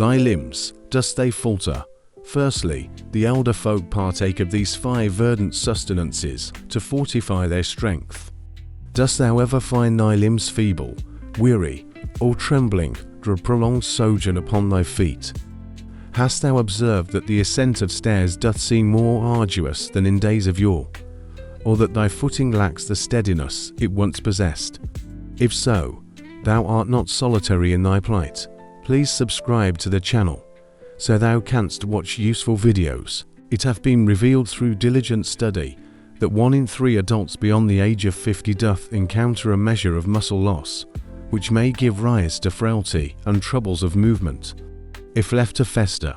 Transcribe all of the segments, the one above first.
Thy limbs, dost they falter? Firstly, the elder folk partake of these 5 verdant sustenances to fortify their strength. Dost thou ever find thy limbs feeble, weary, or trembling for a prolonged sojourn upon thy feet? Hast thou observed that the ascent of stairs doth seem more arduous than in days of yore, or that thy footing lacks the steadiness it once possessed? If so, thou art not solitary in thy plight. Please subscribe to the channel, so thou canst watch useful videos. It hath been revealed through diligent study that 1 in 3 adults beyond the age of 50 doth encounter a measure of muscle loss, which may give rise to frailty and troubles of movement. If left to fester,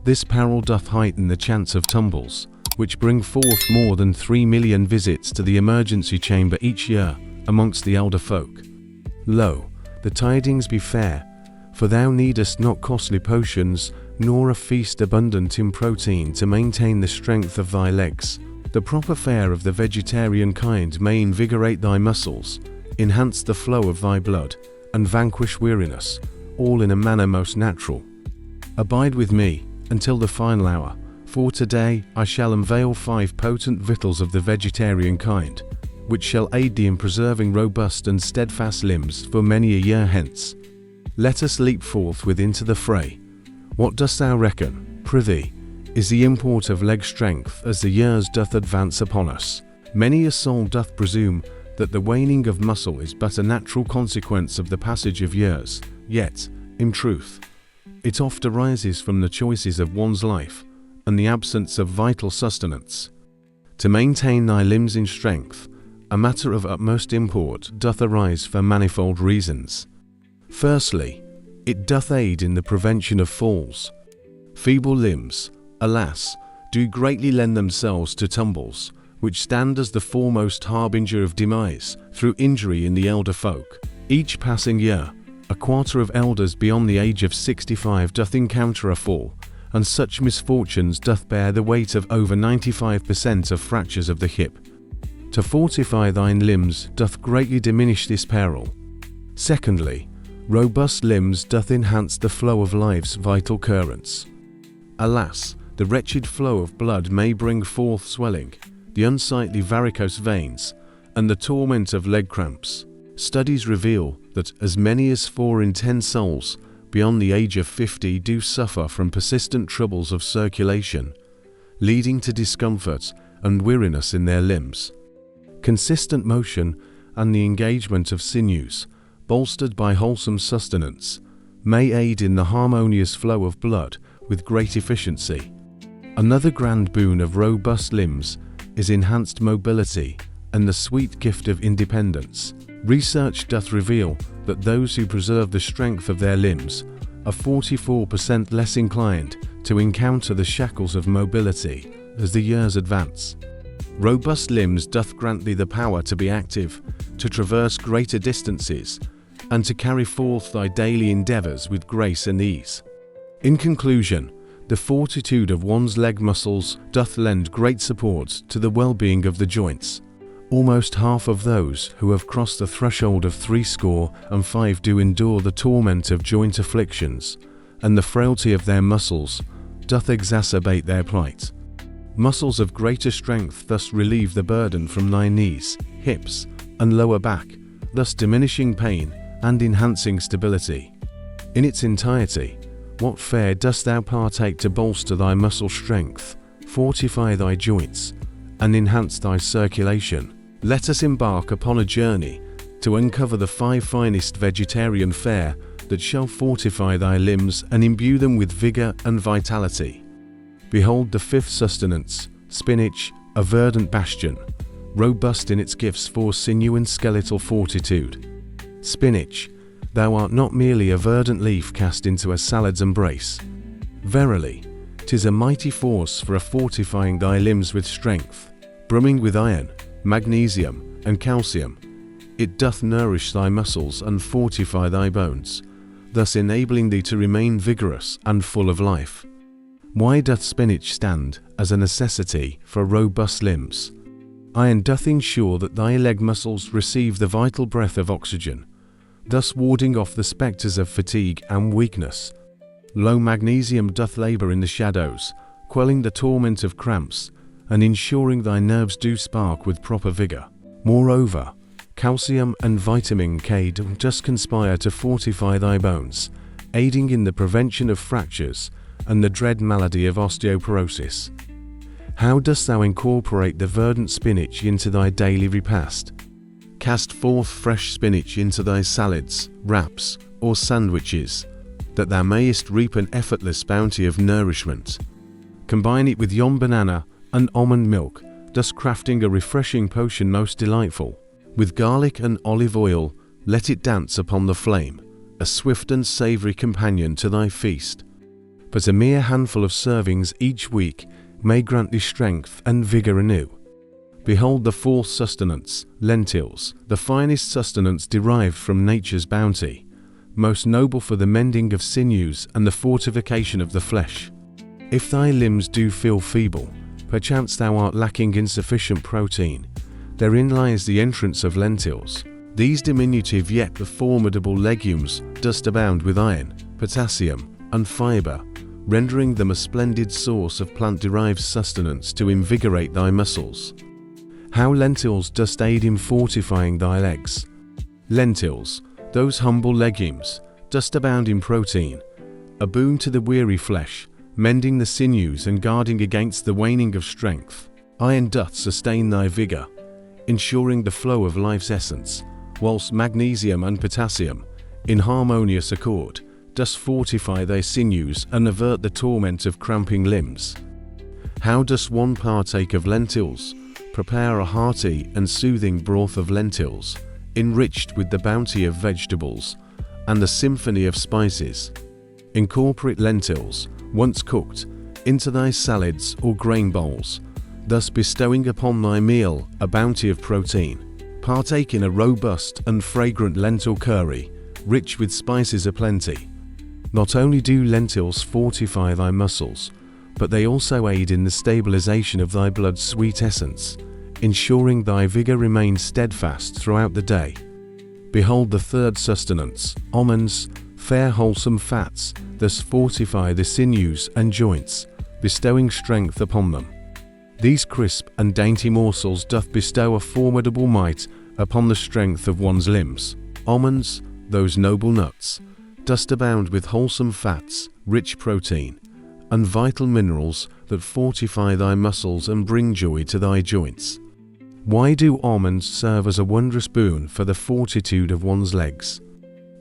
this peril doth heighten the chance of tumbles, which bring forth more than 3 million visits to the emergency chamber each year amongst the elder folk. Lo, the tidings be fair, for thou needest not costly potions, nor a feast abundant in protein to maintain the strength of thy legs. The proper fare of the vegetarian kind may invigorate thy muscles, enhance the flow of thy blood, and vanquish weariness, all in a manner most natural. Abide with me until the final hour, for today I shall unveil 5 potent victuals of the vegetarian kind, which shall aid thee in preserving robust and steadfast limbs for many a year hence. Let us leap forthwith into the fray. What dost thou reckon, prithee, is the import of leg strength as the years doth advance upon us? Many a soul doth presume that the waning of muscle is but a natural consequence of the passage of years, yet, in truth, it oft arises from the choices of one's life and the absence of vital sustenance. To maintain thy limbs in strength, a matter of utmost import doth arise for manifold reasons. Firstly, it doth aid in the prevention of falls. Feeble limbs, alas, do greatly lend themselves to tumbles, which stand as the foremost harbinger of demise through injury in the elder folk. Each passing year, a quarter of elders beyond the age of 65 doth encounter a fall, and such misfortunes doth bear the weight of over 95% of fractures of the hip. To fortify thine limbs doth greatly diminish this peril. Secondly, robust limbs doth enhance the flow of life's vital currents. Alas, the wretched flow of blood may bring forth swelling, the unsightly varicose veins, and the torment of leg cramps. Studies reveal that as many as 4 in 10 souls beyond the age of 50 do suffer from persistent troubles of circulation, leading to discomfort and weariness in their limbs. Consistent motion and the engagement of sinews, bolstered by wholesome sustenance, may aid in the harmonious flow of blood with great efficiency. Another grand boon of robust limbs is enhanced mobility and the sweet gift of independence. Research doth reveal that those who preserve the strength of their limbs are 44% less inclined to encounter the shackles of mobility as the years advance. Robust limbs doth grant thee the power to be active, to traverse greater distances, and to carry forth thy daily endeavours with grace and ease. In conclusion, the fortitude of one's leg muscles doth lend great support to the well-being of the joints. Almost half of those who have crossed the threshold of 65 do endure the torment of joint afflictions, and the frailty of their muscles doth exacerbate their plight. Muscles of greater strength thus relieve the burden from thy knees, hips, and lower back, thus diminishing pain and enhancing stability. In its entirety, what fare dost thou partake to bolster thy muscle strength, fortify thy joints, and enhance thy circulation? Let us embark upon a journey to uncover the 5 finest vegetarian fare that shall fortify thy limbs and imbue them with vigor and vitality. Behold the 5th sustenance, spinach, a verdant bastion, robust in its gifts for sinew and skeletal fortitude. Spinach, thou art not merely a verdant leaf cast into a salad's embrace. Verily, 'tis a mighty force for fortifying thy limbs with strength, brimming with iron, magnesium, and calcium. It doth nourish thy muscles and fortify thy bones, thus enabling thee to remain vigorous and full of life. Why doth spinach stand as a necessity for robust limbs? Iron doth ensure that thy leg muscles receive the vital breath of oxygen, thus warding off the spectres of fatigue and weakness. Low magnesium doth labour in the shadows, quelling the torment of cramps, and ensuring thy nerves do spark with proper vigour. Moreover, calcium and vitamin K doth conspire to fortify thy bones, aiding in the prevention of fractures and the dread malady of osteoporosis. How dost thou incorporate the verdant spinach into thy daily repast? Cast forth fresh spinach into thy salads, wraps, or sandwiches, that thou mayest reap an effortless bounty of nourishment. Combine it with yon banana and almond milk, thus crafting a refreshing potion most delightful. With garlic and olive oil, let it dance upon the flame, a swift and savoury companion to thy feast. But a mere handful of servings each week may grant thee strength and vigour anew. Behold the fourth sustenance, lentils, the finest sustenance derived from nature's bounty, most noble for the mending of sinews and the fortification of the flesh. If thy limbs do feel feeble, perchance thou art lacking in sufficient protein, therein lies the entrance of lentils. These diminutive yet formidable legumes dost abound with iron, potassium, and fibre, rendering them a splendid source of plant-derived sustenance to invigorate thy muscles. How lentils dost aid in fortifying thy legs. Lentils, those humble legumes, dost abound in protein, a boon to the weary flesh, mending the sinews and guarding against the waning of strength. Iron doth sustain thy vigour, ensuring the flow of life's essence, whilst magnesium and potassium, in harmonious accord, dost fortify thy sinews and avert the torment of cramping limbs. How does one partake of lentils? Prepare a hearty and soothing broth of lentils, enriched with the bounty of vegetables and the symphony of spices. Incorporate lentils, once cooked, into thy salads or grain bowls, thus bestowing upon thy meal a bounty of protein. Partake in a robust and fragrant lentil curry, rich with spices aplenty. Not only do lentils fortify thy muscles, but they also aid in the stabilization of thy blood's sweet essence, ensuring thy vigor remains steadfast throughout the day. Behold the third sustenance, almonds, fair wholesome fats, thus fortify the sinews and joints, bestowing strength upon them. These crisp and dainty morsels doth bestow a formidable might upon the strength of one's limbs. Almonds, those noble nuts, dost abound with wholesome fats, rich protein, and vital minerals that fortify thy muscles and bring joy to thy joints. Why do almonds serve as a wondrous boon for the fortitude of one's legs?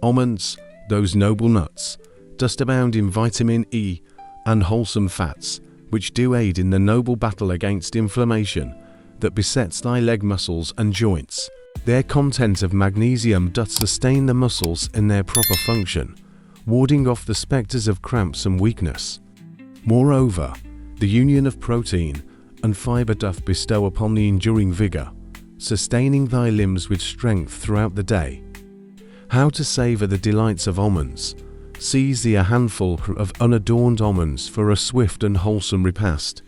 Almonds, those noble nuts, dost abound in vitamin E and wholesome fats, which do aid in the noble battle against inflammation that besets thy leg muscles and joints. Their content of magnesium doth sustain the muscles in their proper function, warding off the spectres of cramps and weakness. Moreover, the union of protein and fibre doth bestow upon the enduring vigour, sustaining thy limbs with strength throughout the day. How to savour the delights of almonds? Seize thee a handful of unadorned almonds for a swift and wholesome repast.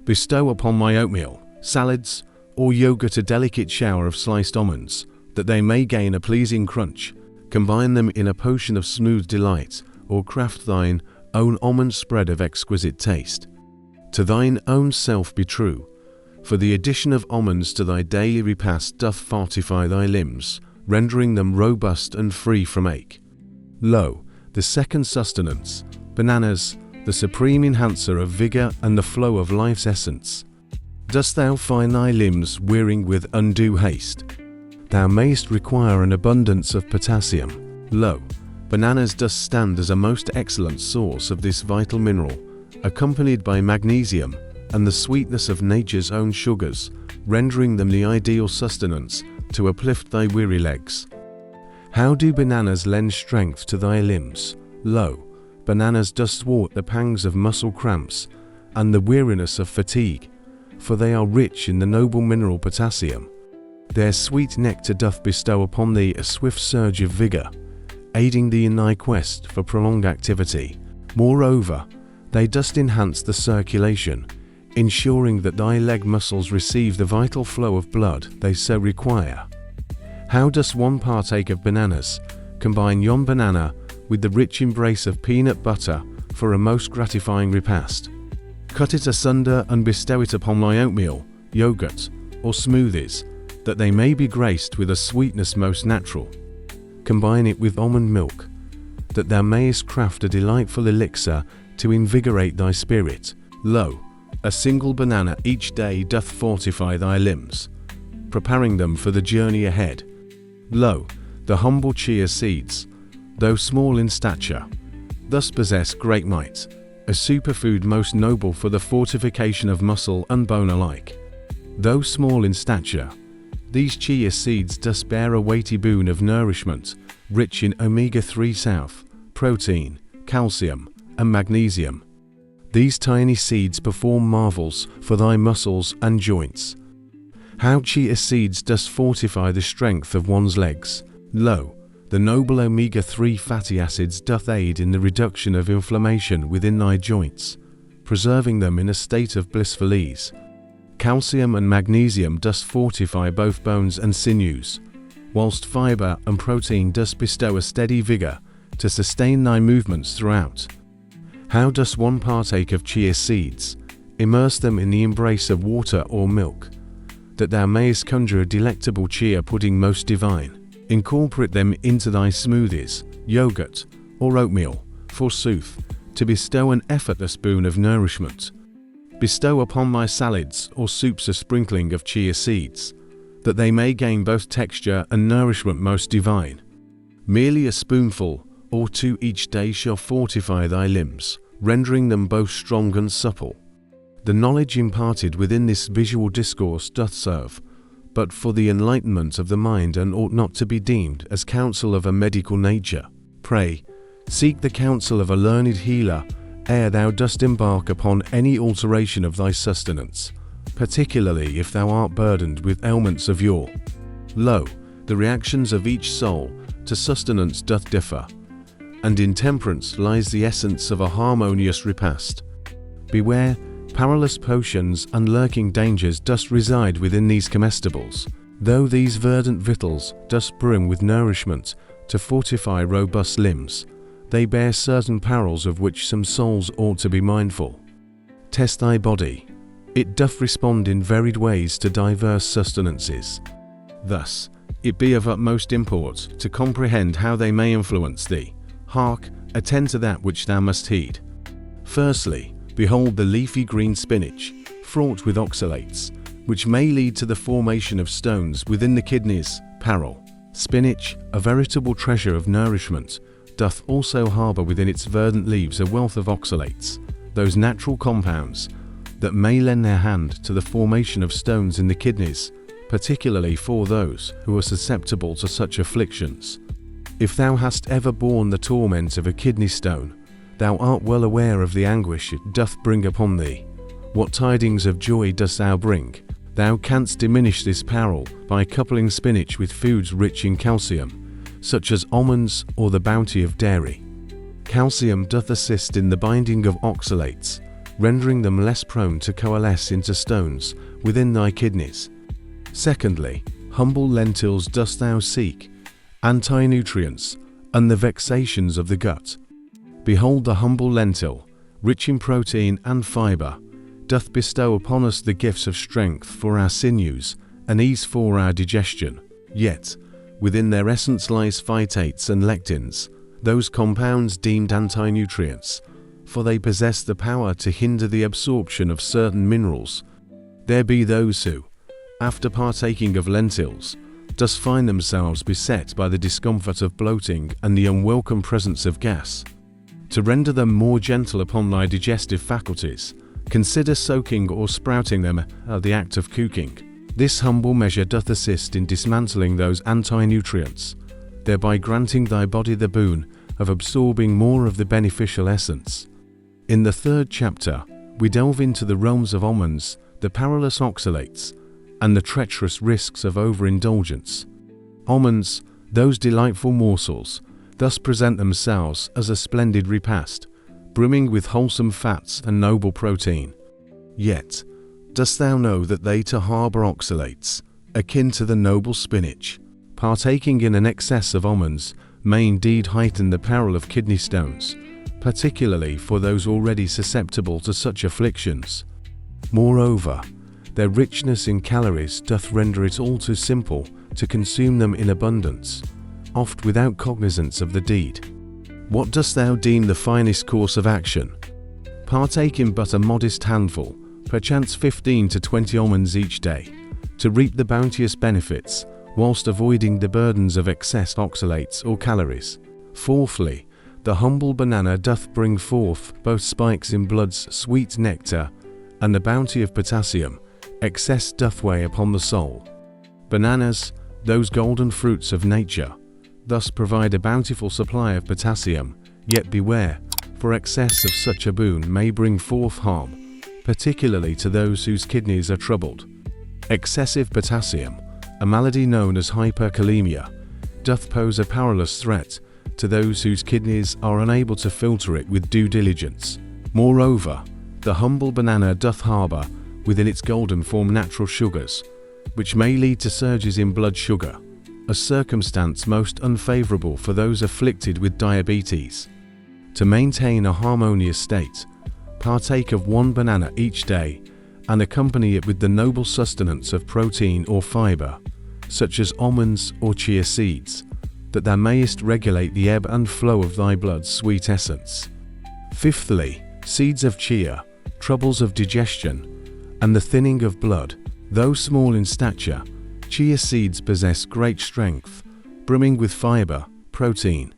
Bestow upon my oatmeal, salads, or yogurt a delicate shower of sliced almonds, that they may gain a pleasing crunch. Combine them in a potion of smooth delight, or craft thine own almond spread of exquisite taste. To thine own self be true, for the addition of almonds to thy daily repast doth fortify thy limbs, rendering them robust and free from ache. Lo, the second sustenance, bananas, the supreme enhancer of vigour and the flow of life's essence. Dost thou find thy limbs wearing with undue haste? Thou mayst require an abundance of potassium. Lo, bananas dost stand as a most excellent source of this vital mineral, accompanied by magnesium and the sweetness of nature's own sugars, rendering them the ideal sustenance to uplift thy weary legs. How do bananas lend strength to thy limbs? Lo, bananas dost thwart the pangs of muscle cramps and the weariness of fatigue, for they are rich in the noble mineral potassium. Their sweet nectar doth bestow upon thee a swift surge of vigour, aiding thee in thy quest for prolonged activity. Moreover, they dost enhance the circulation, ensuring that thy leg muscles receive the vital flow of blood they so require. How does one partake of bananas? Combine yon banana with the rich embrace of peanut butter for a most gratifying repast. Cut it asunder and bestow it upon thy oatmeal, yogurt, or smoothies, that they may be graced with a sweetness most natural. Combine it with almond milk, that thou mayest craft a delightful elixir to invigorate thy spirit. Lo, a single banana each day doth fortify thy limbs, preparing them for the journey ahead. Lo, the humble chia seeds, though small in stature, thus possess great might, a superfood most noble for the fortification of muscle and bone alike. Though small in stature, these chia seeds does bear a weighty boon of nourishment, rich in omega-3 south, protein, calcium, and magnesium. These tiny seeds perform marvels for thy muscles and joints. How chia seeds does fortify the strength of one's legs. Lo, the noble omega-3 fatty acids doth aid in the reduction of inflammation within thy joints, preserving them in a state of blissful ease. Calcium and magnesium does fortify both bones and sinews, whilst fibre and protein does bestow a steady vigour to sustain thy movements throughout. How does one partake of chia seeds? Immerse them in the embrace of water or milk, that thou mayest conjure a delectable chia pudding most divine. Incorporate them into thy smoothies, yogurt, or oatmeal, forsooth, to bestow an effortless boon of nourishment. Bestow upon thy salads or soups a sprinkling of chia seeds, that they may gain both texture and nourishment most divine. Merely a spoonful or two each day shall fortify thy limbs, rendering them both strong and supple. The knowledge imparted within this visual discourse doth serve but for the enlightenment of the mind, and ought not to be deemed as counsel of a medical nature. Pray, seek the counsel of a learned healer ere thou dost embark upon any alteration of thy sustenance, particularly if thou art burdened with ailments of yore. Lo, the reactions of each soul to sustenance doth differ, and in temperance lies the essence of a harmonious repast. Beware, perilous potions and lurking dangers dost reside within these comestibles. Though these verdant victuals dost brim with nourishment to fortify robust limbs, they bear certain perils of which some souls ought to be mindful. Test thy body. It doth respond in varied ways to diverse sustenances. Thus, it be of utmost import to comprehend how they may influence thee. Hark, attend to that which thou must heed. Firstly, behold the leafy green spinach, fraught with oxalates, which may lead to the formation of stones within the kidneys. Peril. Spinach, a veritable treasure of nourishment, doth also harbour within its verdant leaves a wealth of oxalates, those natural compounds that may lend their hand to the formation of stones in the kidneys, particularly for those who are susceptible to such afflictions. If thou hast ever borne the torment of a kidney stone, thou art well aware of the anguish it doth bring upon thee. What tidings of joy dost thou bring? Thou canst diminish this peril by coupling spinach with foods rich in calcium, such as almonds or the bounty of dairy. Calcium doth assist in the binding of oxalates, rendering them less prone to coalesce into stones within thy kidneys. Secondly, humble lentils dost thou seek, anti-nutrients, and the vexations of the gut. Behold the humble lentil, rich in protein and fibre, doth bestow upon us the gifts of strength for our sinews and ease for our digestion. Yet, within their essence lies phytates and lectins, those compounds deemed anti-nutrients, for they possess the power to hinder the absorption of certain minerals. There be those who, after partaking of lentils, does find themselves beset by the discomfort of bloating and the unwelcome presence of gas. To render them more gentle upon thy digestive faculties, consider soaking or sprouting them at the act of cooking. This humble measure doth assist in dismantling those anti-nutrients, thereby granting thy body the boon of absorbing more of the beneficial essence. In the third chapter, we delve into the realms of almonds, the perilous oxalates, and the treacherous risks of overindulgence. Almonds, those delightful morsels, thus present themselves as a splendid repast, brimming with wholesome fats and noble protein. Yet, dost thou know that they too harbour oxalates, akin to the noble spinach? Partaking in an excess of almonds may indeed heighten the peril of kidney stones, particularly for those already susceptible to such afflictions. Moreover, their richness in calories doth render it all too simple to consume them in abundance, oft without cognizance of the deed. What dost thou deem the finest course of action? Partake in but a modest handful, perchance 15 to 20 almonds each day, to reap the bounteous benefits, whilst avoiding the burdens of excess oxalates or calories. Fourthly, the humble banana doth bring forth both spikes in blood's sweet nectar, and the bounty of potassium. Excess doth weigh upon the soul. Bananas, those golden fruits of nature, thus provide a bountiful supply of potassium, yet beware, for excess of such a boon may bring forth harm, particularly to those whose kidneys are troubled. Excessive potassium, a malady known as hyperkalemia, doth pose a perilous threat to those whose kidneys are unable to filter it with due diligence. Moreover, the humble banana doth harbour within its golden form natural sugars, which may lead to surges in blood sugar, a circumstance most unfavourable for those afflicted with diabetes. To maintain a harmonious state, partake of one banana each day and accompany it with the noble sustenance of protein or fibre, such as almonds or chia seeds, that thou mayest regulate the ebb and flow of thy blood's sweet essence. Fifthly, seeds of chia, troubles of digestion, and the thinning of blood. Though small in stature, chia seeds possess great strength, brimming with fibre, protein,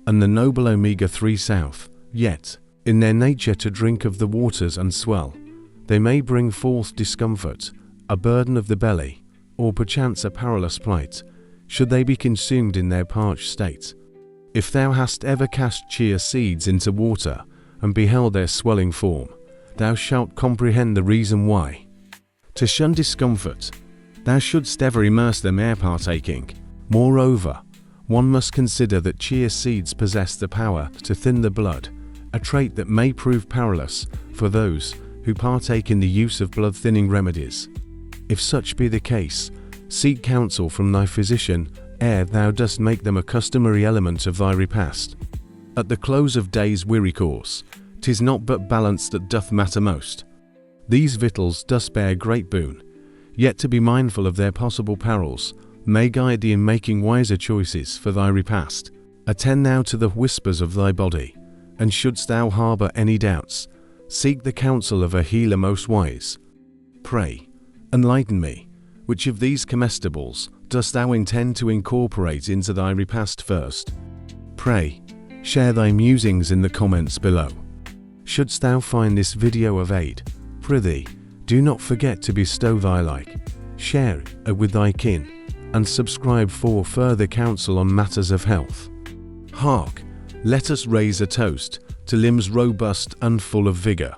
and the noble omega-3 south. Yet, in their nature to drink of the waters and swell, they may bring forth discomfort, a burden of the belly, or perchance a perilous plight, should they be consumed in their parched state. If thou hast ever cast chia seeds into water and beheld their swelling form, thou shalt comprehend the reason why. To shun discomfort, thou shouldst ever immerse them ere partaking. Moreover, one must consider that chia seeds possess the power to thin the blood, a trait that may prove perilous for those who partake in the use of blood-thinning remedies. If such be the case, seek counsel from thy physician ere thou dost make them a customary element of thy repast. At the close of day's weary course, 'tis not but balance that doth matter most. These victuals does bear great boon, yet to be mindful of their possible perils may guide thee in making wiser choices for thy repast. Attend now to the whispers of thy body, and shouldst thou harbour any doubts, seek the counsel of a healer most wise. Pray, enlighten me, which of these comestibles dost thou intend to incorporate into thy repast first? Pray, share thy musings in the comments below. Shouldst thou find this video of aid, prithee, do not forget to bestow thy like, share it with thy kin, and subscribe for further counsel on matters of health. Hark, let us raise a toast to limbs robust and full of vigour.